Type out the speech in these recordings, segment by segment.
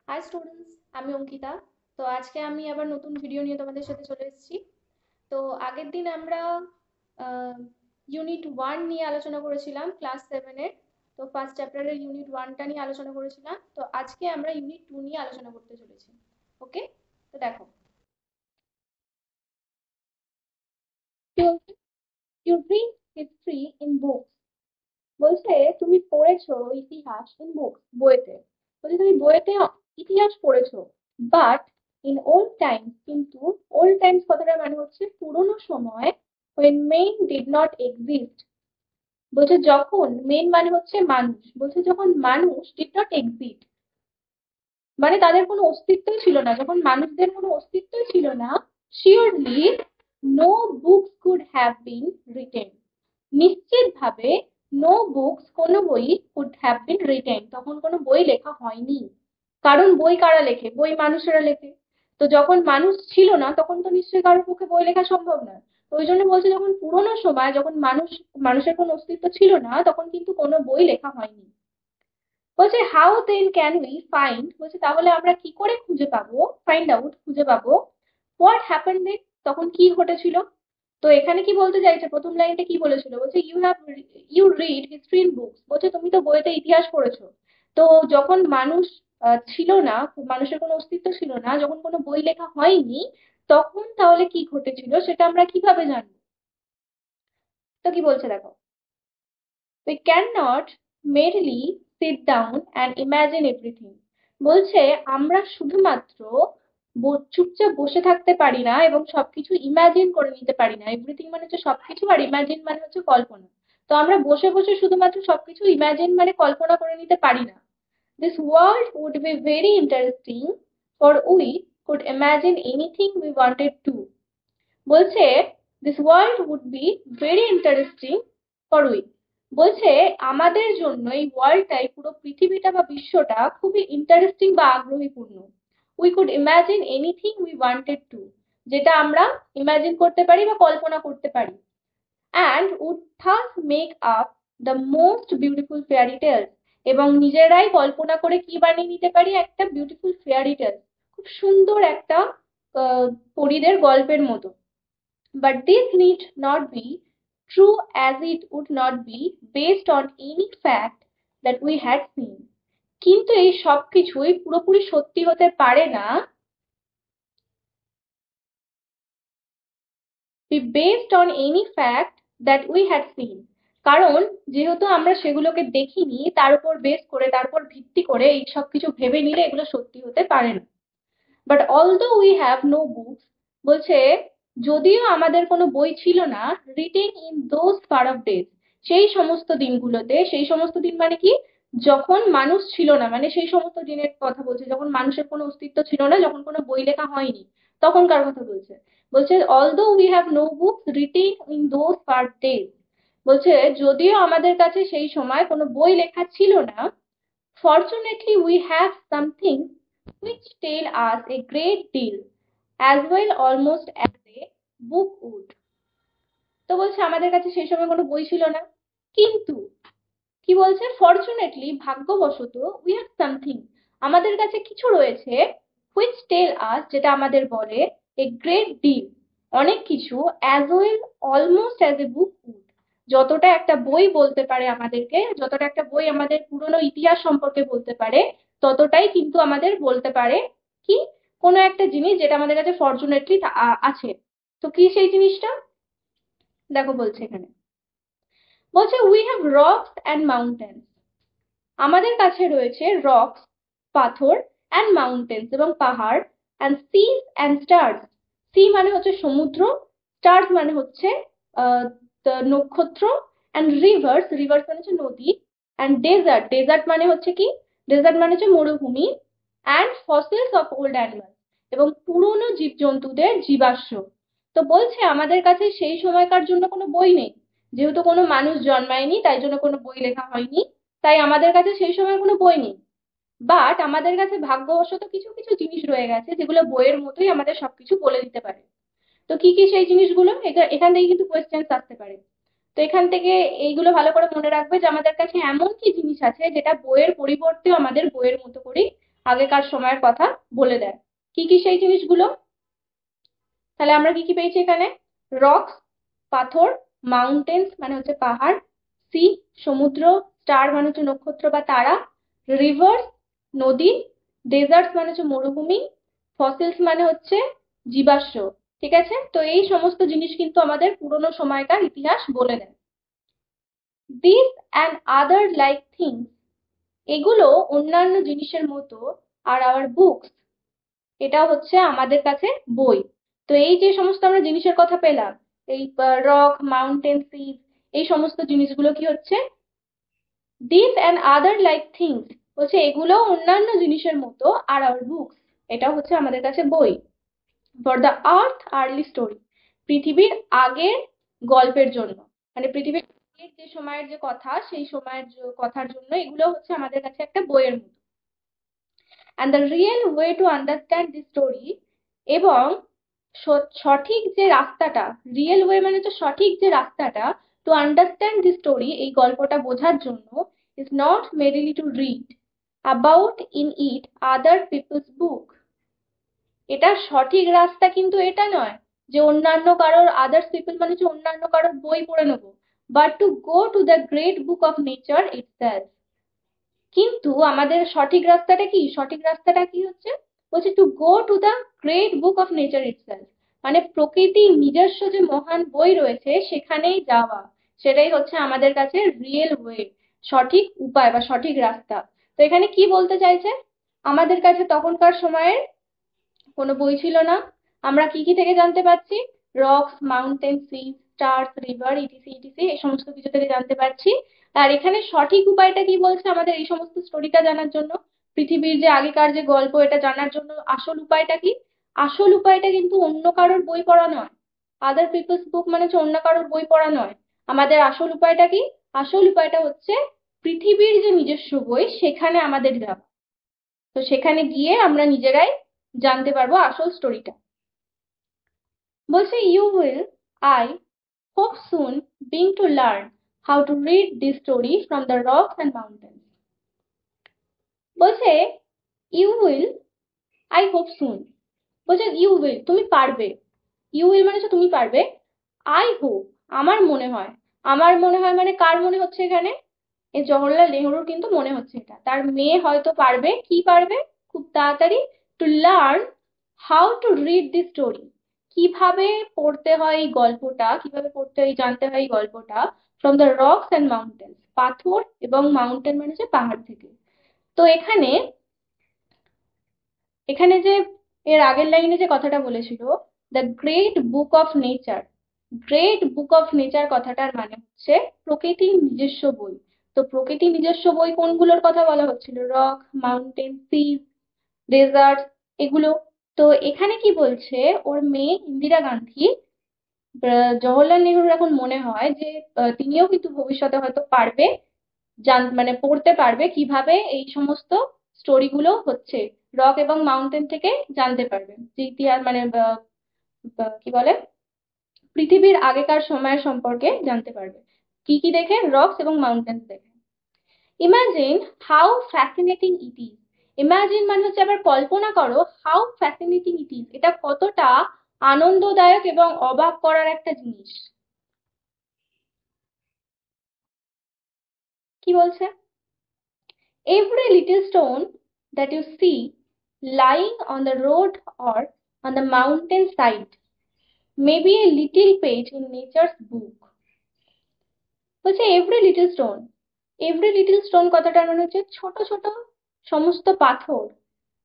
High students, আমি অঙ্কিতা। তো আজকে আমি আবার নতুন ভিডিও নিয়ে তোমাদের সাথে চলে এসেছি। তো আগের দিন আমরা ইউনিট 1 নিয়ে আলোচনা করেছিলাম, ক্লাস 7-এর। তো ফার্স্ট চ্যাপ্টারের ইউনিট 1টা নিয়ে আলোচনা করেছিলাম। তো আজকে আমরা ইউনিট 2 নিয়ে আলোচনা করতে চলেছি। ওকে, তো দেখো কি বলছে, you read history in books. বলছে তুমি পড়েছো ইতিহাস ইন বুকস, বইতে। বলছে তুমি বইতে ইতিহাস পড়েছো, বাট ইন ওল্ড টাইমস, কিন্তু ওল্ড টাইমস কথাটার মানে হচ্ছে পুরোনো সময়। when men did not exist, বলছে যখন মেন মানে হচ্ছে মানুষ, বলছে যখন মানুষ did not exist মানে তাদের কোনো অস্তিত্বই ছিল না, যখন মানুষদের কোনো অস্তিত্বই ছিল না, surely no books could have been written, নিশ্চিতভাবে নো বুকস, কোনো বই, কুড হ্যাভ বিন রিটেন, তখন কোনো বই লেখা হয়নি। কারণ বই কারা লেখে? বই মানুষেরা লেখে। তো যখন মানুষ ছিল না তখন তো নিশ্চয়ই কারোর পক্ষে বই লেখা সম্ভব নয়। তো ওই জন্য বলছে যখন পুরোনো সময়, যখন মানুষের কোনো অস্তিত্ব ছিল না, তখন কিন্তু কোনো বই লেখা হয়নি। বলছে how then can we find, বলছে তাহলে আমরা কি করে খুঁজে পাবো, ফাইন্ড আউট, খুঁজে পাবো, হোয়াট হ্যাপেন দেন, তখন কি ঘটেছিল। তো এখানে কি বলতে চাইছে, প্রথম লাইনটা কি বলেছিল, বলছে you read history in books, বলছে তুমি তো বইতে ইতিহাস পড়েছো। তো যখন মানুষ ছিল না, মানুষের কোনো অস্তিত্ব ছিল না, যখন কোনো বই লেখা হয়নি, তখন তাহলে কি ঘটেছিল সেটা আমরা কিভাবে জানবো। তো কি বলছে দেখো, we cannot merely sit down and imagine everything, বলছে আমরা শুধুমাত্র চুপচাপ বসে থাকতে পারি না এবং সবকিছু ইমাজিন করে নিতে পারি না। এভরিথিং মানে হচ্ছে সবকিছু, আর ইমাজিন মানে হচ্ছে কল্পনা। তো আমরা বসে বসে শুধুমাত্র সবকিছু ইমাজিন মানে কল্পনা করে নিতে পারি না। This world would be very interesting, for we could imagine anything we wanted to, বলছে this world would be very interesting for we, বলছে আমাদের জন্য এই ওয়ার্ল্ডটাই, পুরো পৃথিবীটা বা বিশ্বটা খুবই ইন্টারেস্টিং বা আগ্রহীপূর্ণ। We could imagine anything we wanted to, যেটা আমরা ইমাজিন করতে পারি বা কল্পনা করতে পারি। And would thus make up the most beautiful fairy tales, এবং নিজেরাই কল্পনা করে কি বানিয়ে নিতে পারি, একটা বিউটিফুল ফেয়ারি টেলস, খুব সুন্দর একটা পরীদের গল্পের মতো। But this need not be true, as it would not be based on any fact that we had seen. কিন্তু এই সব কিছুই পুরোপুরি সত্যি হতে পারে না, be based on any fact that we had seen, কারণ যেহেতু আমরা সেগুলোকে দেখিনি, তার উপর বেস করে, তার উপর ভিত্তি করে এই সব কিছু ভেবে নিলে এগুলো সত্যি হতে পারে না। But although we have no books, বলছে যদিও আমাদের কোনো বই ছিল না, written in those far of days, সেই সমস্ত দিনগুলোতে, সেই সমস্ত দিন মানে কি, যখন মানুষ ছিল না, মানে সেই সমস্ত দিনের কথা বলছে যখন মানুষের কোনো অস্তিত্ব ছিল না, যখন কোনো বই লেখা হয়নি, তখনকার কথা বলছে। বলছে although we have no books written in those far days, বলছে যদিও আমাদের কাছে সেই সময় কোনো বই লেখা ছিল না, fortunately we have something which tell us a great deal, as well almost as a book would। তো বলছে আমাদের কাছে সেই সময় কোনো বই ছিল না, কিন্তু কি বলছে, ফরচুনেটলি, ভাগ্যবশত, উই হ্যাভ সামথিং, আমাদের কাছে কিছু রয়েছে, হুইচ টেল আস, যেটা আমাদের বলে, এ গ্রেট ডিল, অনেক কিছু, as well almost as a book would, যতটা একটা বই বলতে পারে আমাদেরকে, যতটা একটা বই আমাদের পুরনো ইতিহাস সম্পর্কে বলতে পারে, ততটাই কিন্তু আমাদের বলতে পারে কি, কোনো একটা জিনিস যেটা আমাদের কাছে ফরচুনেটলি আছে। তো কি সেই জিনিসটা, দেখো বলছে এখানে, বলছে we have rocks and mountains, আমাদের কাছে রয়েছে রকস, পাথর, অ্যান্ড মাউন্টেন্স, এবং পাহাড়, and seas and stars, sea মানে হচ্ছে সমুদ্র, স্টার্স মানে হচ্ছে আহ, নক্ষত্র, অ্যান্ড রিভার্স, রিভার্স মানে হচ্ছে নদী, অ্যান্ড ডেজার্ট, ডেজার্ট মানে হচ্ছে কি, ডেজার্ট মানে হচ্ছে মরুভূমি, and fossils of old animal, এবং পুরনো জীবজন্তুদের জীবাশ্ম। তো বলছে আমাদের কাছে সেই সময়কার জন্য কোনো বই নেই, যেহেতু কোনো মানুষ জন্মায়নি তাই জন্য কোনো বই লেখা হয়নি, তাই আমাদের কাছে সেই সময় কোনো বই নেই। বাট আমাদের কাছে ভাগ্যবশত কিছু কিছু জিনিস রয়ে গেছে যেগুলো বইয়ের মতোই আমাদের সবকিছু বলে দিতে পারে। তো কি কি সেই জিনিসগুলো, এখান থেকে কিন্তু কোয়েশ্চেন্স আসতে পারে। তো এখান থেকে এইগুলো ভালো করে মনে রাখবে যে আমাদের কাছে এমন কি জিনিস আছে যেটা বইয়ের পরিবর্তেও আমাদের বইয়ের মতো করেই আগেকার সময়ের কথা বলে দেয়। কি কি সেই জিনিসগুলো? তাহলে আমরা কি কি পেয়েছি এখানে? রক্স, পাথর, মাউন্টেন্স মানে হচ্ছে পাহাড়, সি সমুদ্র, স্টার মানে হচ্ছে নক্ষত্র বা তারা, রিভার্স নদী, ডেজার্টস মানে হচ্ছে মরুভূমি, ফসিলস মানে হচ্ছে জীবাশ্ম। ঠিক আছে, তো এই সমস্ত জিনিস কিন্তু আমাদের পুরোনো সময়কার ইতিহাস বলে দেয়। This and other like things, এগুলো অন্যান্য জিনিসের মতো, আর আওয়ার বুকস, এটা হচ্ছে আমাদের কাছে বই। তো এই যে সমস্ত আমরা জিনিসের কথা পেলাম, এই রক, মাউন্টেন, সিজ, এই সমস্ত জিনিসগুলো কি হচ্ছে? This and other like things বলছে এগুলো অন্যান্য জিনিসের মতো, আর আওয়ার বুকস, এটা হচ্ছে আমাদের কাছে বই। For the earth early story, পৃথিবীর আগের গল্পের জন্য, মানে পৃথিবীর আগের যে সময়ের যে কথা, সেই সময়ের কথার জন্য এগুলো হচ্ছে আমাদের কাছে একটা বইয়ের মতো। And the real way to understand this story, এবং সঠিক যে রাস্তাটা, রিয়েল ওয়ে মানে তো সঠিক যে রাস্তাটা, টু আন্ডারস্ট্যান্ড দিস স্টোরি, এই গল্পটা বোঝার জন্য, is not merely to read about in it other people's বুক। এটা সঠিক রাস্তা কিন্তু এটা নয় যে অন্যান্য কারোর, আদার্স পিপল মানে হচ্ছে অন্যান্য কারোর বই পড়ে নেবো, but to go to the great book of nature itself. কিন্তু আমাদের সঠিক রাস্তাটা কি? সঠিক রাস্তাটা কি হচ্ছে? বলছে to go to the great book of nature itself, মানে প্রকৃতির নিজস্ব যে মহান বই রয়েছে সেখানেই যাওয়া। সেটাই হচ্ছে আমাদের কাছে রিয়েল ওয়ে, সঠিক উপায় বা সঠিক রাস্তা। তো এখানে কি বলতে চাইছে? আমাদের কাছে তখনকার সময়ের কোনো বই ছিল না। আমরা কি কি থেকে জানতে পারছি? Rocks, mountain, sea, stars, river, etc etc, এই সমস্ত কিছু থেকে জানতে পারছি। আর এখানে সঠিক উপায়টা কি বলছে আমাদের এই সমস্ত স্টোরিটা জানার জন্য, পৃথিবীর যে আগেকার যে গল্প এটা জানার জন্য আসল উপায়টা কি? আসল উপায়টা কিন্তু অন্য কারোর বই পড়া নয়। আদার পিপলস বুক মানে হচ্ছে অন্য কারোর বই পড়া নয়। আমাদের আসল উপায়টা কি? আসল উপায়টা হচ্ছে পৃথিবীর যে নিজস্ব বই সেখানে আমাদের যাওয়া। তো সেখানে গিয়ে আমরা নিজেরাই জানতে পারবো আসল স্টোরিটা। বলছে you will, I hope soon being to learn how to read this story from the rocks and mountains. বলছে you will, I hope soon, বলছে ইউ উইল তুমি পারবে, ইউ উইল মানে হচ্ছে তুমি পারবে, আই হোপ আমার মনে হয়, আমার মনে হয় মানে কার মনে হচ্ছে এখানে? এই জওহরলাল নেহরুর কিন্তু মনে হচ্ছে এটা, তার মেয়ে হয়তো পারবে, কি পারবে খুব তাড়াতাড়ি? Two learn how to read this story, কিভাবে পড়তে হয় এই গল্পটা, কিভাবে পড়তে হয় জানতে হয় এই গল্পটা, from the rocks and mountains, পাথর এবং মাউন্টেন মানে হচ্ছে পাহাড় থেকে। তো এখানে, এখানে যে এর আগের লাইনে যে কথাটা বলেছিল, the great book of nature, great book of nature কথাটার মানে হচ্ছে প্রকৃতির নিজস্ব বই। তো প্রকৃতির নিজস্ব বই কোনগুলোর কথা বলা হচ্ছিল? রক, মাউন্টেন, সি, ডেজার্ট, এগুলো। তো এখানে কি বলছে, ওর মেয়ে ইন্দিরা গান্ধী, জওহরলাল নেহরুর এখন মনে হয় যে তিনিও কিন্তু ভবিষ্যতে হয়তো পারবে, মানে পড়তে পারবে, কিভাবে এই সমস্ত স্টোরি গুলো হচ্ছে রক এবং মাউন্টেন থেকে জানতে পারবে, যে ইতিহাস মানে কি বলে, পৃথিবীর আগেকার সময়ের সম্পর্কে জানতে পারবে। কি কি দেখে? রকস এবং মাউন্টেন্স দেখে। Imagine how fascinating it is, imagine মানে হচ্ছে আবার কল্পনা করো, হাউ ফ্যাসিনেটিং ইট ইজ, এটা কতটা আনন্দদায়ক এবং অবাক করার একটা জিনিস। কি বলছে? Every little stone that you see lying on the road or on the mountain side may be a little page in nature's book. বলছে every little stone, every little stone কথাটার মানে হচ্ছে ছোট ছোট সমস্ত পাথর,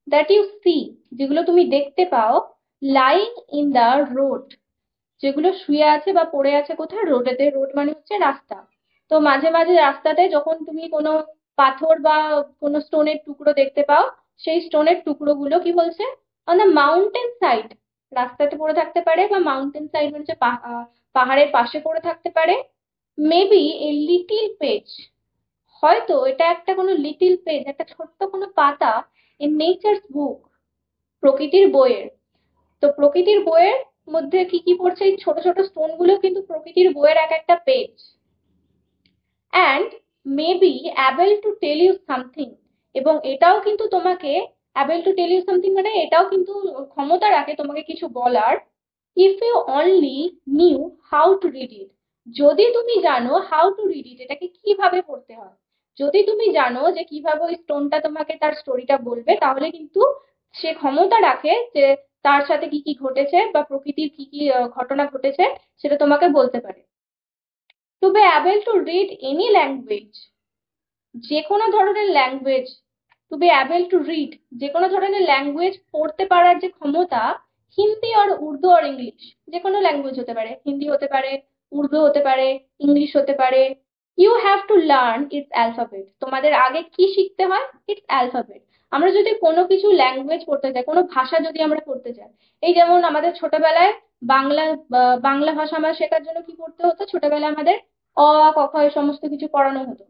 দ্যাট ইউ সি যেগুলো তুমি দেখতে পাও, লাইং ইন দ্য রোড যেগুলো শুয়ে আছে বা পড়ে আছে কোথায়? রোডেতে। রোড মানে হচ্ছে রাস্তা। তো মাঝে মাঝে রাস্তাতে যখন তুমি কোনো পাথর বা কোনো স্টোনের টুকরো দেখতে পাও, সেই স্টোনের টুকরোগুলো কি বলছে? অন দ্য মাউন্টেন সাইড, রাস্তাতে পড়ে থাকতে পারে, বা মাউন্টেন সাইড মানে হচ্ছে পাহাড়ের পাশে পড়ে থাকতে পারে। মেবি এ লিটিল পেজ, হয়তো এটা একটা কোনো লিটিল পেজ, একটা ছোট্ট কোনো পাতা, ইন নেচার্স বুক, প্রকৃতির বইয়ের। তো প্রকৃতির বইয়ের মধ্যে কি কি পড়ছে? এই ছোট ছোট স্টোন গুলো কিন্তু প্রকৃতির বইয়ের এক একটা page. And may be able to tell you something, এবং এটাও কিন্তু তোমাকে able to tell you something মানে এটাও কিন্তু ক্ষমতা রাখে তোমাকে কিছু বলার। If you only knew how to read it, যদি তুমি জানো হাউ টু রিড ইট, এটাকে কিভাবে পড়তে হয়, যদি তুমি জানো যে কিভাবে ওই স্টোনটা তোমাকে তার স্টোরিটা বলবে, তাহলে কিন্তু সে ক্ষমতা রাখে যে তার সাথে কি কি ঘটেছে বা প্রকৃতির কি কি ঘটনা ঘটেছে সেটা তোমাকে বলতে পারে। To be able to read any language, যে কোনো ধরনের language, to be able to read, যে কোনো ধরনের ল্যাঙ্গুয়েজ পড়তে পারার যে ক্ষমতা, হিন্দি আর উর্দু আর ইংলিশ, যে কোনো ল্যাঙ্গুয়েজ হতে পারে, হিন্দি হতে পারে, উর্দু হতে পারে, ইংলিশ হতে পারে। You have to learn its alphabet, তোমাদের আগে কি শিখতে হয়? Its alphabet. আমরা যদি কোনো কিছু ল্যাঙ্গুয়েজ পড়তে চাই, কোনো ভাষা যদি আমরা পড়তে চাই, এই যেমন আমাদের ছোটবেলায় বাংলা, বাংলা ভাষা আমরা শেখার জন্য কি পড়তে হতো, ছোটবেলায় আমাদের অ আ ক খ এই সমস্ত কিছু পড়ানো হতো।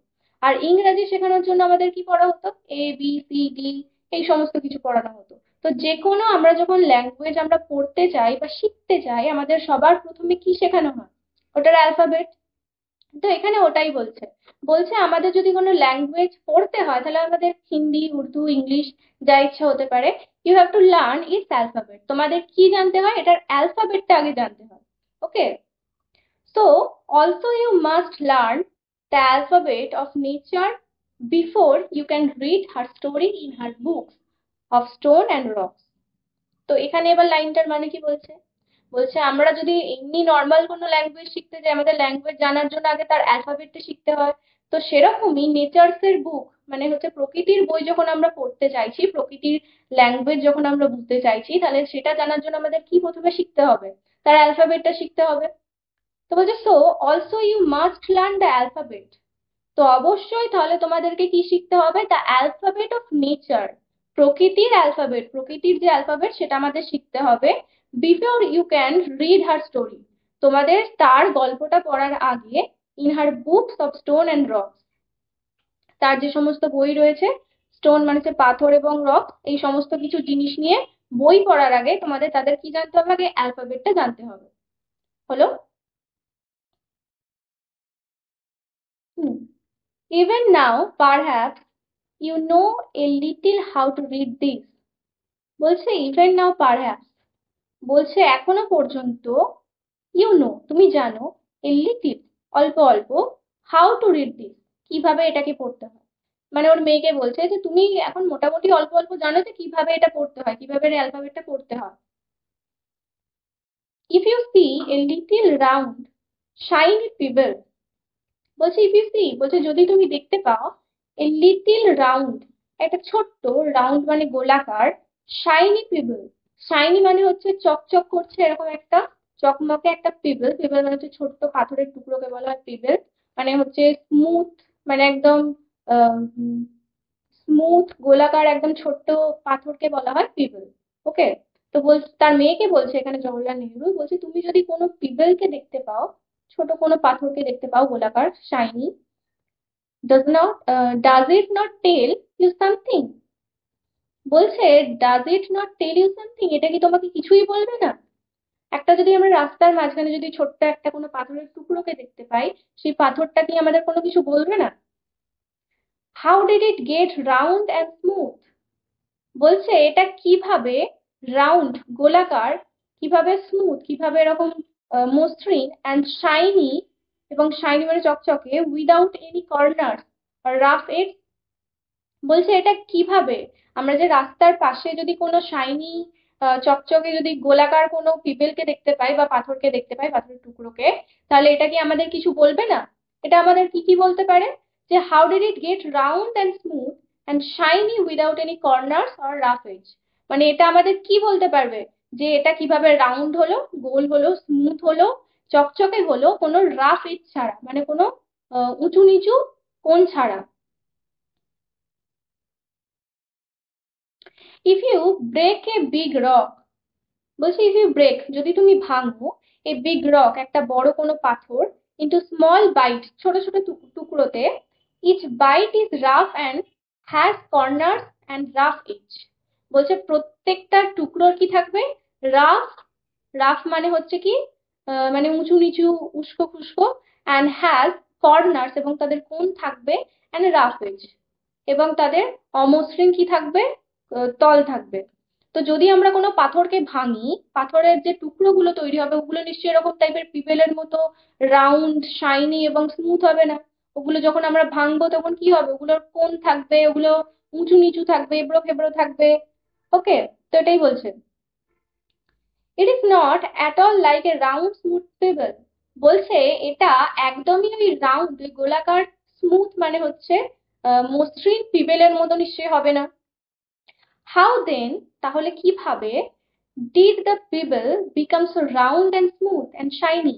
আর ইংরেজি শেখানোর জন্য আমাদের কি পড়া হতো? এ বি সি ডি, এই সমস্ত কিছু পড়ানো হতো। তো যে কোনো আমরা যখন ল্যাঙ্গুয়েজ আমরা পড়তে চাই বা শিখতে চাই, আমাদের সবার প্রথমে কি শেখানো হয়? ওটার অ্যালফাবেট। তো এখানে ওটাই বলছে, বলছে আমাদের যদি কোনো ল্যাঙ্গুয়েজ পড়তে হয়, তাহলে আমাদের হিন্দি উর্দু ইংলিশ যা ইচ্ছা হতে পারে, you have to learn its alphabet, তোমাদের কি জানতে হয়? এটার অ্যালফাবেটটা আগে জানতে হয়। ওকে, so, also you must learn the alphabet of nature before you can read her story in her books of stone and rocks. তো এখানে এবার লাইনটার মানে কি বলছে? বলছে আমরা যদি এমনি নর্মাল কোনো ল্যাঙ্গুয়েজ শিখতে যাই, আমাদের ল্যাঙ্গুয়েজ জানার জন্য আগে তার অ্যালফাবেটটা শিখতে হয়। তো সেরকমই নেচার্স এর বুক, মানে হচ্ছে প্রকৃতির বই যখন আমরা পড়তে চাইছি, প্রকৃতির ল্যাঙ্গুয়েজ যখন আমরা বুঝতে চাইছি, তাহলে সেটা জানার জন্য আমাদের কি প্রথমে শিখতে হবে? তার অ্যালফাবেটটা শিখতে হবে। তো বলছে so also you must learn the alphabet, তো অবশ্যই তাহলে তোমাদেরকে কি শিখতে হবে? দ্য অ্যালফাবেট অফ নেচার, প্রকৃতির অ্যালফাবেট, প্রকৃতির যে অ্যালফাবেট সেটা আমাদের শিখতে হবে। Before you can read her story, তোমাদের তার গল্পটা পড়ার আগে, in her books of stone and rock, তার যে সমস্ত বই রয়েছে, স্টোন মানে হচ্ছে পাথর এবং রক, এই সমস্ত কিছু জিনিস নিয়ে বই পড়ার আগে তোমাদের তাদের কি জানতে হবে? আগে অ্যালফাবেটটা জানতে হবে। হলো? হুম। Even now, perhaps you know a little how to read this. বলছে even now perhaps, বলছে এখনো পর্যন্ত, you know তুমি জানো, a little অল্প অল্প, how to read this কিভাবে এটাকে পড়তে হয়। মানে ওর মেয়েকে বলছে যে তুমি এখন মোটামুটি অল্প অল্প জানো যে কিভাবে এটা পড়তে হয়, কিভাবে অ্যালফাবেটটা পড়তে হয়। If you see a little round shiny pebble, বলছে ইফ ইউ সি, বলছে যদি তুমি দেখতে পাও, এ লিটিল রাউন্ড, একটা ছোট্ট, রাউন্ড মানে গোলাকার, শাইনি পিবল, শাইনি মানে হচ্ছে চকচক করছে এরকম একটা, চকমকে একটা পিবল, পিবল মানে হচ্ছে ছোট্ট পাথরের টুকরোকে বলা হয় পিবল, মানে হচ্ছে স্মুথ, মানে একদম স্মুথ গোলাকার একদম ছোট্ট পাথরকে বলা হয় পিবল। ওকে, তো তার মেয়েকে বলছে এখানে জওহরলাল নেহরু, বলছে তুমি যদি কোনো পিবলকে দেখতে পাও, ছোট কোনো পাথরকে দেখতে পাও গোলাকার shiny, does it not tell you something, বলছে does it not tell you something, এটা কি তোমাকে কিছুই বলবে না? একটা যদি আমরা রাস্তার মাঝখানে যদি ছোট্ট একটা কোনো পাথরের টুকরোকে দেখতে পাই, সেই পাথরটা কি আমাদের কোনো কিছু বলবে না? how did it get round and smooth, বলছে এটা কিভাবে রাউন্ড গোলাকার, কিভাবে স্মুথ, কিভাবে এরকম মসৃণ, অ্যান্ড শাইনি, এবং শাইনি মানে চকচকে, without any corner rough edge, বলছে এটা কিভাবে, আমরা যে রাস্তার পাশে যদি কোনো শাইনি চকচকে যদি গোলাকার কোনো পিপেলকে দেখতে পাই বা পাথরকে দেখতে পাই, পাথরের টুকরোকে, তাহলে এটা কি আমাদের কিছু বলবে না? এটা আমাদের কি কি বলতে পারে? যে how did it get round and smooth and shiny without any corners or rough edge, মানে এটা আমাদের কি বলতে পারবে? যে এটা কিভাবে রাউন্ড হলো, গোল হলো, স্মুথ হলো, চকচকে হলো, কোনো রাফ এজ ছাড়া, মানে কোনো উঁচু নিচু কোণ ছাড়া। If you break a big rock, বলছি ইফ ইউ ব্রেক যদি তুমি ভাঙো, এ বিগ রক একটা বড় কোনো পাথর, ইন্টু স্মল বাইট ছোট ছোট টুকরোতে, each byte is rough and has corners and rough edge, বলছে প্রত্যেকটা টুকরোর কি থাকবে? রাফ, রাফ মানে হচ্ছে কি মানে উঁচু নিচু উস্কো খুস্কো, অ্যান্ড হ্যাজ কর্নার্স এবং তাদের কোণ থাকবে, অ্যান্ড রাফ এজ এবং তাদের অমসৃণ কি থাকবে? তল থাকবে। তো যদি আমরা কোনো পাথরকে ভাঙি, পাথরের যে টুকরোগুলো তৈরি হবে ওগুলো নিশ্চয়ই এরকম টাইপের পিপেলের মতো রাউন্ড, শাইনি এবং স্মুথ হবে না। ওগুলো যখন আমরা ভাঙবো তখন কি হবে, ওগুলোর কোণ থাকবে, ওগুলো উঁচু নিচু থাকবে, এবড়ো খেবড়ো থাকবে। ওকে, তো এটাই বলছে। It is not at all like a round smooth payable. বলছে এটা একদমই ওই রাউন্ড, ওই গোলাকার স্মুথ মানে হচ্ছে মসৃণ পিবেলের মতো নিশ্চয়ই হবে না। হাউ দেন, তাহলে কিভাবে, did the pebble become so round and smooth and shiny.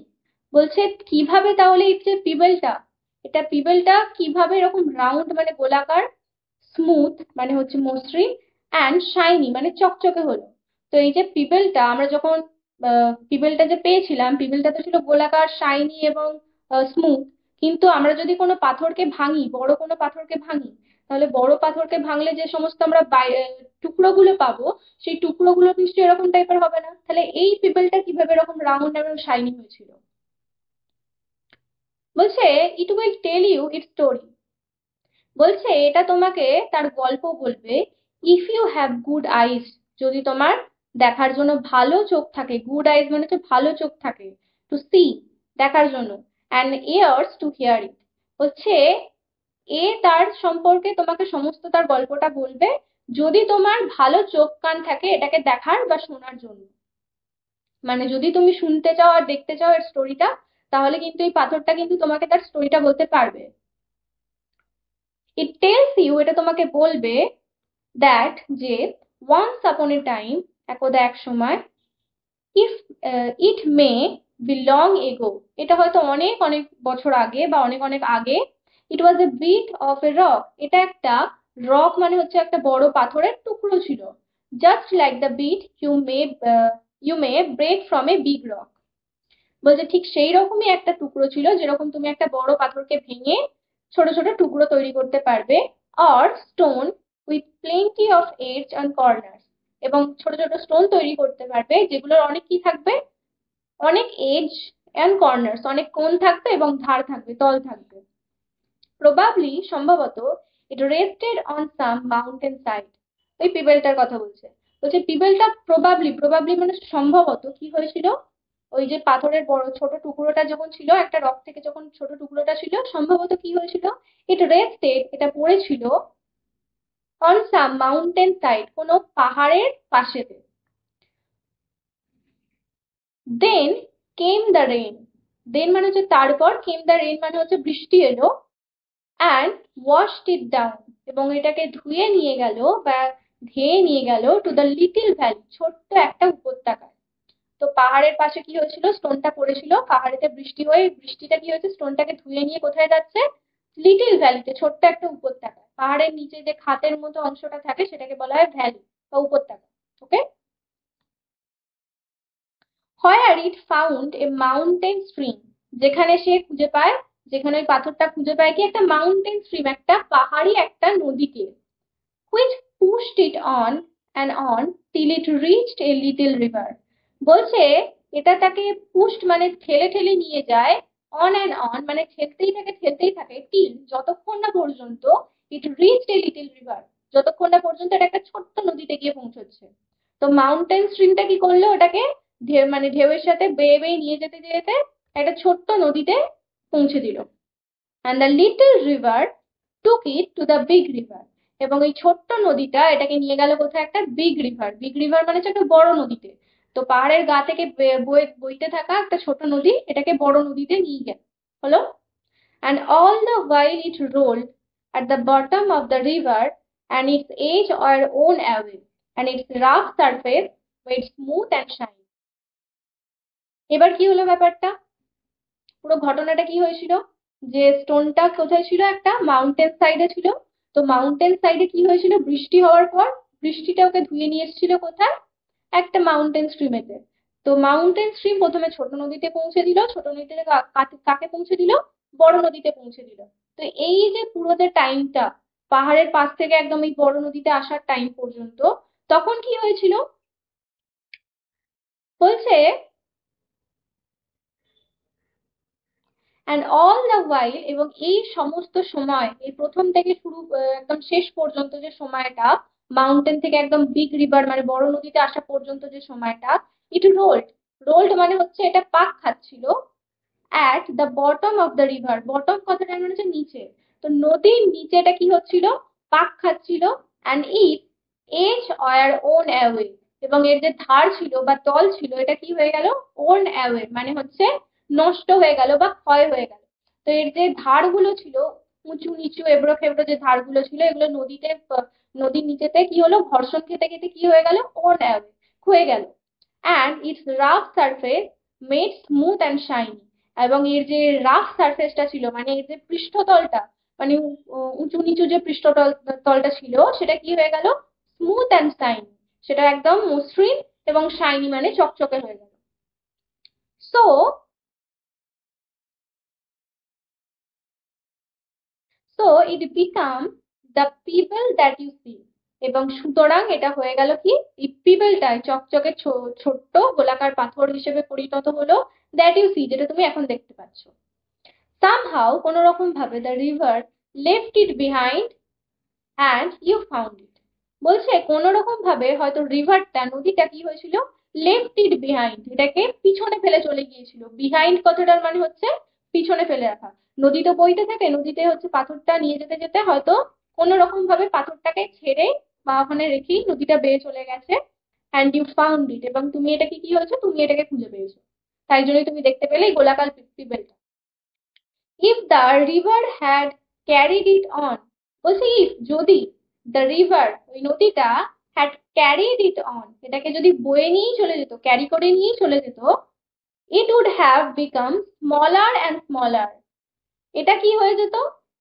বলছে কিভাবে তাহলে এই যে পিবেলটা, এটা পিবেলটা কিভাবে এরকম রাউন্ড মানে গোলাকার, স্মুথ মানে হচ্ছে মসৃণ, অ্যান্ড শাইনি মানে চকচকে হলো। তো এই যে পিবেলটা আমরা যখন পিবেলটা যে পেয়েছিলাম, পিবেলটা তো ছিল গোলাকার, শাইনি এবং স্মুথ। কিন্তু আমরা যদি কোনো পাথরকে ভাঙি, বড় কোনো পাথরকে ভাঙি, তাহলে বড় পাথরকে ভাঙলে যে সমস্ত আমরা টুকরোগুলো পাবো, সেই টুকরোগুলো নিশ্চয়ই এরকম টাইপের হবে না। তাহলে এই পিপলটা কিভাবে এরকম রাউন্ড এবং শাইনি হয়েছিল। বলছে it will tell you it story. বলছে এটা তোমাকে তার গল্প বলবে। If you have good eyes, যদি তোমার দেখার জন্য ভালো চোখ থাকে, গুড আইজ মানে হচ্ছে ভালো চোখ থাকে, টু সি দেখার জন্য, অ্যান্ড ইয়ার্স টু হিয়ার ইট। হচ্ছে তার সম্পর্কে তোমাকে সমস্ত তার গল্পটা বলবে, যদি তোমার ভালো চোখ কান থাকে এটাকে দেখার বা শোনার জন্য। মানে যদি তুমি শুনতে চাও আর দেখতে চাও এর স্টোরিটা, তাহলে কিন্তু এই পাথরটা কিন্তু তোমাকে তার স্টোরিটা বলতে পারবে। ইট টেলস ইউ, এটা তোমাকে বলবে, দ্যাট যে ওয়ান্স আপন এ টাইম, একদা এক সময়, if it may be long ago, এটা হয়তো অনেক অনেক বছর আগে বা অনেক অনেক আগে, ইট ওয়াজ এ বিট অফ এ রক, এটা একটা রক মানে হচ্ছে একটা বড় পাথরের টুকরো ছিল, just like the bit you may break from a big rock. বলছে ঠিক সেই রকমই একটা টুকরো ছিল, যেরকম তুমি একটা বড় পাথরকে ভেঙে ছোট ছোট টুকরো তৈরি করতে পারবে। আর stone with plenty of age and corner, এবং ছোট ছোট স্টোন তৈরি করতে পারবে যেগুলোর অনেক কি থাকবে, অনেক এজ অ্যান্ড কর্নার্স, অনেক কোণ থাকবে এবং ধার থাকবে, তল থাকবে। প্রবাবলি সম্ভবত, ইট rested on some mountain side. ওই পিবেলটার কথা বলছে। বলছে পিবেলটা প্রবাবলি, প্রবাবলি মানে সম্ভবত কি হয়েছিল, ওই যে পাথরের বড় ছোট টুকরোটা যখন ছিল, একটা রক থেকে যখন ছোট টুকরোটা ছিল, সম্ভবত কি হয়েছিল, ইট রেস্টেড এটা পড়েছিল, অন সাম মাউন্টেন সাইড কোনো পাহাড়ের পাশেতে। দেন কেম দ্য রেন, দেন মানে হচ্ছে তারপর, কেম দ্য রেন মানে হচ্ছে বৃষ্টি এলো, অ্যান্ড ওয়াশড ইট ডাউন, এবং এটাকে ধুয়ে নিয়ে গেল বা ধেয়ে নিয়ে গেল, টু দ্য লিটিল ভ্যালি, ছোট্ট একটা উপত্যকায়। তো পাহাড়ের পাশে কি হয়েছিল, স্টোনটা পড়েছিল, পাহাড়েতে বৃষ্টি হয়ে বৃষ্টিটা কি হয়েছে, স্টোনটাকে ধুয়ে নিয়ে কোথায় যাচ্ছে, লিটিল ভ্যালিতে, ছোট্ট একটা উপত্যকায়। পাহাড়ের নিচে যে খাতের মতো অংশটা থাকে সেটাকে বলা হয় ভ্যালি বা উপত্যকা। ওকে, হোয়ার ইট ফাউন্ড এ মাউন্টেন স্ট্রিম, যেখানে সে খুঁজে পায়, যেখানে ওই পাথরটা খুঁজে পায় কি, একটা মাউন্টেন স্ট্রিম, একটা পাহাড়ি একটা নদীকে, which pushed it on till it reached a little river। বলছে এটা তাকে পুস্ট মানে ঠেলে ঠেলে নিয়ে যায়, অন অ্যান্ড অন মানে ঠেলতেই থাকে টিল যতক্ষণ না পর্যন্ত, ইট রিচড এ লিটল রিভার, যতক্ষণ না পর্যন্ত এটা একটা ছোট্ট নদীতে গিয়ে পৌঁছচ্ছে। তো মাউন্টেন স্ট্রিমটা কি করলো, ওটাকে মানে ঢেউয়ের সাথে বেয়ে বেয়ে নিয়ে যেতে যেতে একটা ছোট্ট নদীতে পৌঁছে দিল। And the little river took it to the big river, এবং এই ছোট্ট নদীটা এটাকে নিয়ে গেল কোথায়, একটা বিগ রিভার, বিগ রিভার মানে হচ্ছে একটা বড় নদীতে। তো পাহাড়ের গা থেকে বইতে থাকা একটা ছোট নদী এটাকে বড় নদীতে নিয়ে গেল, হলো। And all the while it rolled at the bottom of the river, and its edge were worn away, and its rough surface made smooth and shiny। এবার কি হলো ব্যাপারটা, পুরো ঘটনাটা কি হয়েছিল, যে স্টোনটা কোথায় ছিল, একটা মাউন্টেন সাইডে ছিল। তো মাউন্টেন সাইডে কি হয়েছিল, বৃষ্টি হওয়ার পর বৃষ্টিটা ওকে ধুয়ে নিয়ে এসেছিল কোথায়, একটা মাউন্টেন স্ট্রিমেতে। তো মাউন্টেন স্ট্রিম প্রথমে ছোট নদীতে পৌঁছে দিল, ছোট নদীতে কাকে পৌঁছে দিল, বড় নদীতে পৌঁছে দিল। তো এই যে পুরো যে টাইমটা, পাহাড়ের পাশ থেকে একদম এই বড় নদীতে আসার টাইম পর্যন্ত, তখন কি হয়েছিল, বলছে অ্যান্ড অল দ্য while, এবং এই সমস্ত সময়, এই প্রথম থেকে শুরু একদম শেষ পর্যন্ত যে সময়টা, মাউন্টেন থেকে একদম বিগ রিভার মানে বড় নদীতে আসা পর্যন্ত যে সময়টা, ইট রোল্ড। রোল্ড মানে হচ্ছে এটা পাক খাচ্ছিল at the bottom of the river. Bottom কথাটা মানে হচ্ছে নিচে। তো নদীর নিচে এটা কি হচ্ছিল, পাক খাচ্ছিল। And it edge were worn away, এবং এর যে ধার ছিল বা তল ছিল এটা কি হয়ে গেল, ওন অ্যাওয়ে মানে হচ্ছে নষ্ট হয়ে গেল বা ক্ষয় হয়ে গেল। তো এর যে ধারগুলো ছিল, উঁচু নিচু এবড়ো খেবড়ো যে ধারগুলো ছিল, এগুলো নদীতে নদীর নিচেতে কি হলো, ঘর্ষণ খেতে খেতে কি হয়ে গেল, ওন অ্যাওয়ে, ক্ষয়ে গেল। And it's rough surface made smooth and shiny, এবং এর যে রাফ সারফেসটা ছিল মানে এর যে পৃষ্ঠতলটা, মানে উঁচু নিচু যে পৃষ্ঠতল তলটা ছিল সেটা কি হয়ে গেল, স্মুথ অ্যান্ড শাইনি, সেটা একদম মসৃণ এবং শাইনি মানে চকচকে হয়ে গেল। So so it became the pebble that you see, এবং সুতরাং এটা হয়ে গেল কি, এই পিপলটাই চকচকে ছোট্ট গোলাকার পাথর হিসেবে পরিণত হলো, দ্যাট ইউ সি যেটা তুমি এখন দেখতে পাচ্ছ। সামহাউ কোনো রকম ভাবে the river left it behind and you found it. বলছে কোনো রকম ভাবে হয়তো রিভারটা, নদীটা কি হয়েছিল, লেফট ইট বিহাইন্ড, এটাকে পিছনে ফেলে চলে গিয়েছিল। বিহাইন্ড কথাটার মানে হচ্ছে পিছনে ফেলে রাখা। নদী তো বইতে থাকে, নদীতে হচ্ছে পাথরটা নিয়ে যেতে যেতে হয়তো কোনো রকম ভাবে পাথরটাকে ছেড়ে বা ওখানে রেখেই নদীটা বেয়ে চলে গেছে। অ্যান্ড ইউ ফাউন্ড ইট, এবং তুমি এটাকে কি হয়েছে, তুমি এটাকে খুঁজে পেয়েছো, তাই জন্যই তুমি দেখতে পেলে এই গোলাকার পিপেলটা। If the river had carried it on, বলছি ইফ যদি, দ্য রিভার ওই নদীটা হ্যাড ক্যারিড ইট অন, এটাকে যদি বয়ে নিয়েই চলে যেত, ক্যারি করে নিয়েই চলে যেত, it would have become smaller and smaller, এটা কি হয়ে যেত,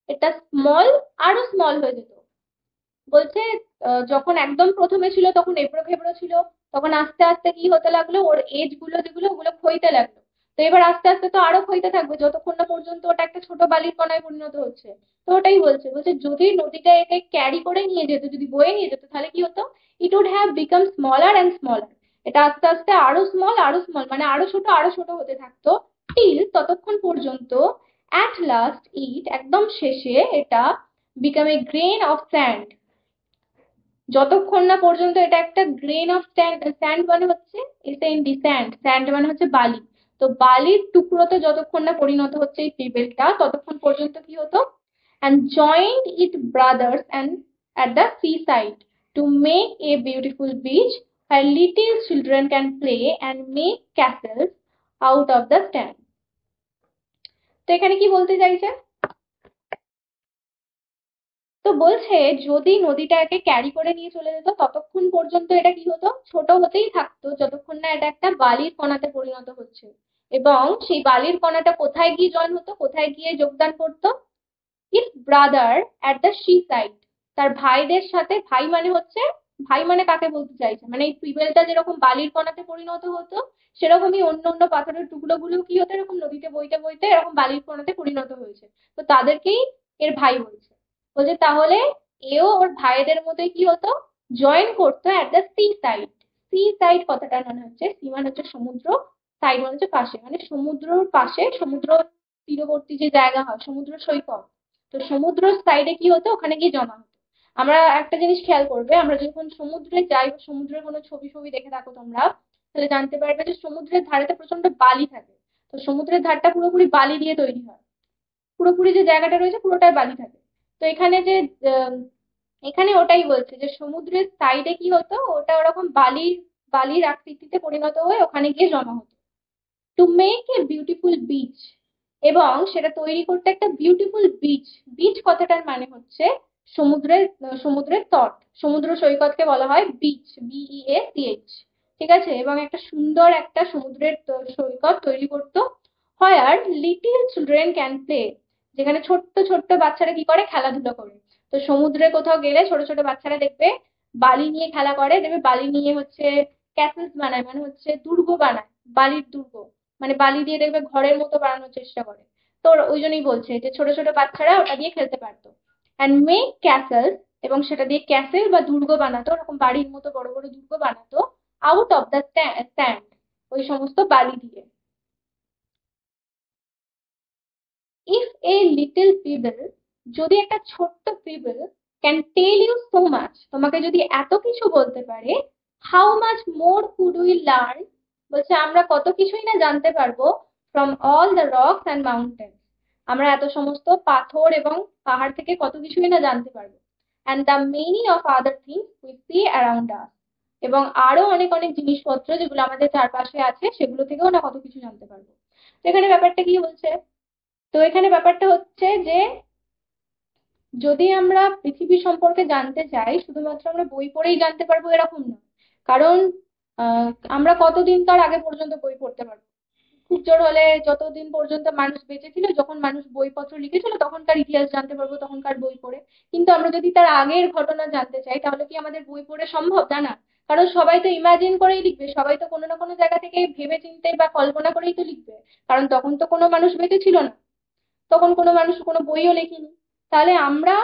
এটা স্মল, আরো স্মল হয়ে যেত। বলছে যখন একদম প্রথমে ছিল তখন এবড়ো খেবড়ো ছিল, তখন আস্তে আস্তে কি হতে লাগলো, ওর এজ গুলো যেগুলো ওগুলো ক্ষইতে লাগলো। তো এবার আস্তে আস্তে তো আরো ক্ষইতে থাকবে যতক্ষণ না পর্যন্ত ওটা একটা ছোট বালির কণায় পরিণত হচ্ছে। তো ওটাই বলছে, বলছে যদি নদীটা একে ক্যারি করে নিয়ে যেত, যদি বয়ে নিয়ে যেত, তাহলে কি হতো, it would have become smaller and smaller, এটা আস্তে আস্তে আরো স্মল মানে আরো ছোট হতে থাকতো। টিল ততক্ষণ পর্যন্ত, অ্যাট লাস্ট ইট একদম শেষে এটা, became a grain of sand, যতক্ষণ না পর্যন্ত এটা একটা গ্রেন অফ স্যান্ড মানে হচ্ছে এসএনডি স্যান্ড, স্যান্ড মানে হচ্ছে বালি। তো বালির টুকরোতে যতক্ষণ না পরিণত হচ্ছে এই পেবেলটা, ততক্ষণ পর্যন্ত কি হতো, and joined it brothers and at the seaside to make a beautiful beach where little children can play and make castles out of the sand। তো এখানে কি বলতে চাইছে, তো বলছে যদি নদীটাকে ক্যারি করে নিয়ে চলে যেত ততক্ষণ পর্যন্ত এটা কি হতো, ছোট হতেই থাকতো যতক্ষণ না এটা একটা বালির কণাতে পরিণত হচ্ছে। এবং সেই বালির কণাটা কোথায় গিয়ে জয়েন হতো, কোথায় গিয়ে যোগদান করতো, ইস brother at the sea side, তার ভাইদের সাথে। ভাই মানে হচ্ছে, ভাই মানে কাকে বলতে চাইছে, মানে এই টুইবেলটা যেরকম বালির কণাতে পরিণত হতো, সেরকমই অন্য অন্য পাথরের টুকরো গুলো কি হতো, এরকম নদীতে বইতে বইতে এরকম বালির কণাতে পরিণত হয়েছে। তো তাদেরকেই এর ভাই বলছে। বলছে তাহলে এও ওর ভাইদের মধ্যে কি হতো, জয়েন করতো at the sea side. Sea side কথাটার মানে হচ্ছে, সি মানে হচ্ছে সমুদ্র, সাইড মানে হচ্ছে পাশে, মানে সমুদ্রর পাশে, সমুদ্র তীরবর্তী যে জায়গা হয় সমুদ্র সৈকত, তো সমুদ্র সাইডে কি হতো, ওখানে গিয়ে জমা হতো। আমরা একটা জিনিস খেয়াল করবে, আমরা যখন সমুদ্রে যাই বা সমুদ্রের কোনো ছবি ছবি দেখে থাকো তোমরা, তাহলে জানতে পারবে যে সমুদ্রের ধারেতে প্রচন্ড বালি থাকে। তো সমুদ্রের ধারটা পুরোপুরি বালি দিয়ে তৈরি হয়, পুরোপুরি যে জায়গাটা রয়েছে পুরোটাই বালি থাকে। তো এখানে যে আহ, এখানে ওটাই বলছে যে সমুদ্রের সাইডে কি হতো, ওটা ওরকম বালির বালির আকৃতিতে পরিণত হয়ে ওখানে গিয়ে জমা হতো, to make a beautiful beach, এবং সেটা তৈরি করতে একটা বিউটিফুল বিচ। বিচ কথাটার মানে হচ্ছে সমুদ্রের সমুদ্রের তট, সমুদ্র সৈকতকে বলা হয় বিচ, BEACH, ঠিক আছে। এবং একটা সুন্দর একটা সমুদ্রের সৈকত তৈরি করতো, হোয়ার লিটিল চিলড্রেন ক্যান প্লে, যেখানে ছোট্ট ছোট্ট বাচ্চারা কি করে, খেলাধুলা করে। তো সমুদ্রে কোথাও গেলে ছোট ছোট বাচ্চারা দেখবে বালি নিয়ে খেলা করে, দেখবে বালি নিয়ে হচ্ছে ক্যাসেলস বানায়, মানে হচ্ছে দুর্গ বানায়, বালির দুর্গ, মানে বালি দিয়ে দেখবে ঘরের মতো বানানোর চেষ্টা করে। তো ওই জন্যই বলছে যে ছোট ছোট বাচ্চারা ওটা দিয়ে খেলতে পারতো। অ্যান্ড মেক ক্যাসেলস, এবং সেটা দিয়ে ক্যাসেল বা দুর্গ বানাতো, ওরকম বাড়ির মতো বড় বড় দুর্গ বানাতো, আউট অফ দ্য স্যান্ড, ওই সমস্ত বালি দিয়ে। ইফ এ লিটল পিবল, যদি একটা ছোট্ট pebble can tell you so much, তোমাকে যদি এত কিছু বলতে পারে, how much more could we learn, বলছে আমরা কত কিছুই না জানতে পারবো, from all the rocks and mountains, আমরা এত সমস্ত পাথর এবং পাহাড় থেকে কত কিছুই না জানতে পারবো, and the many of other things we see around us, এবং আরো অনেক অনেক জিনিসপত্র যেগুলো আমাদের চারপাশে আছে সেগুলো থেকেও না কত কিছু জানতে পারবো। তো এখানে ব্যাপারটা কি বলছে, তো এখানে ব্যাপারটা হচ্ছে যে যদি আমরা পৃথিবী সম্পর্কে জানতে চাই, শুধুমাত্র আমরা বই পড়েই জানতে পারবো এরকম না। কারণ আমরা কতদিনকার আগে পর্যন্ত বই পড়তে পারবো, খুব জোর হলে যতদিন পর্যন্ত মানুষ বেঁচে ছিল, যখন মানুষ বইপত্র লিখেছিল তখনকার ইতিহাস জানতে পারবো, তখনকার বই পড়ে। কিন্তু আমরা যদি তার আগের ঘটনা জানতে চাই, তাহলে কি আমাদের বই পড়ে সম্ভব? জানা, কারণ সবাই তো ইমাজিন করেই লিখবে, সবাই তো কোনো না কোনো জায়গা থেকে ভেবে চিন্তে বা কল্পনা করেই তো লিখবে, কারণ তখন তো কোনো মানুষ বেঁচে ছিল না, তখন কোনো মানুষ কোনো বইও লেখেনি। তাহলে আমরা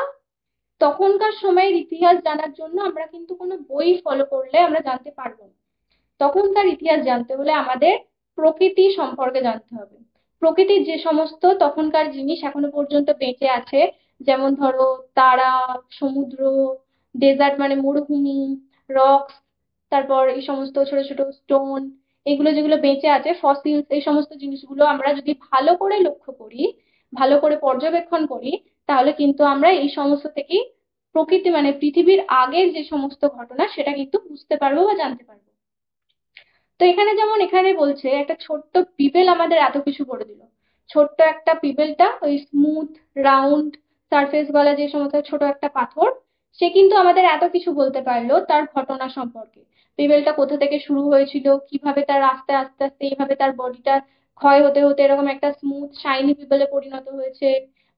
তখনকার সময়ের ইতিহাস জানার জন্য আমরা কিন্তু কোনো বই ফলো করলে আমরা জানতে পারবো না। তখনকার ইতিহাস জানতে হলে আমাদের প্রকৃতি সম্পর্কে জানতে হবে। প্রকৃতির যে সমস্ত তখনকার জিনিস এখনো পর্যন্ত বেঁচে আছে, যেমন ধরো তারা, সমুদ্র, ডেজার্ট মানে মরুভূমি, রক্স, তারপর এই সমস্ত ছোট ছোট স্টোন, এগুলো যেগুলো বেঁচে আছে, ফসিলস, এই সমস্ত জিনিসগুলো আমরা যদি ভালো করে লক্ষ্য করি, ভালো করে পর্যবেক্ষণ করি, তাহলে কিন্তু আমরা এই সমস্ত থেকেই প্রকৃতি মানে পৃথিবীর আগের যে সমস্ত ঘটনা সেটা কিন্তু বুঝতে পারবো বা জানতে পারবো। তো এখানে যেমন এখানে বলছে একটা ছোট্ট পিবেল আমাদের এত কিছু করে দিল, ছোট্ট একটা পিবেলটা, ওই স্মুথ রাউন্ড সারফেস গলা যে সমস্ত ছোট একটা পাথর, সে কিন্তু আমাদের এত কিছু বলতে পারলো তার ঘটনা সম্পর্কে। পিবেলটা কোথা থেকে শুরু হয়েছিল, কিভাবে তার আস্তে আস্তে আস্তে এইভাবে তার বডিটা ক্ষয় হতে হতে এরকম একটা স্মুথ শাইনি পিবেলে পরিণত হয়েছে।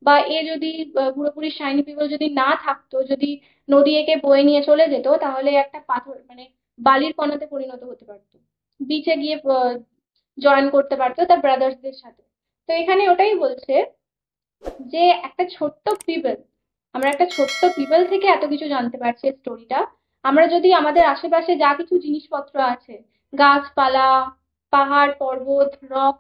বা এ যদি পুরোপুরি শাইনি পিবল যদি না থাকতো, যদি নদী একে বয়ে নিয়ে চলে যেত, তাহলে একটা পাথর মানে বালির কণাতে পরিণত হতে পারতো, বিচে গিয়ে জয়েন করতে পারতো তার ব্রাদার্সদের সাথে। তো এখানে ওটাই বলছে যে একটা ছোট্ট পিবল, আমরা একটা ছোট্ট পিবল থেকে এত কিছু জানতে পারছি স্টোরিটা। আমরা যদি আমাদের আশেপাশে যা কিছু জিনিসপত্র আছে, গাছপালা, পাহাড় পর্বত, রক,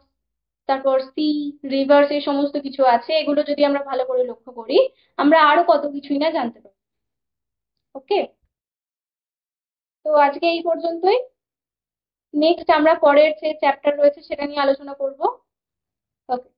তারপর সি, রিভার্স, এই সমস্ত কিছু আছে, এগুলো যদি আমরা ভালো করে লক্ষ্য করি, আমরা আরো কত কিছুই না জানতে পারি। ওকে, তো আজকে এই পর্যন্তই। নেক্সট আমরা পরের যে চ্যাপ্টার রয়েছে সেটা নিয়ে আলোচনা করব। ওকে।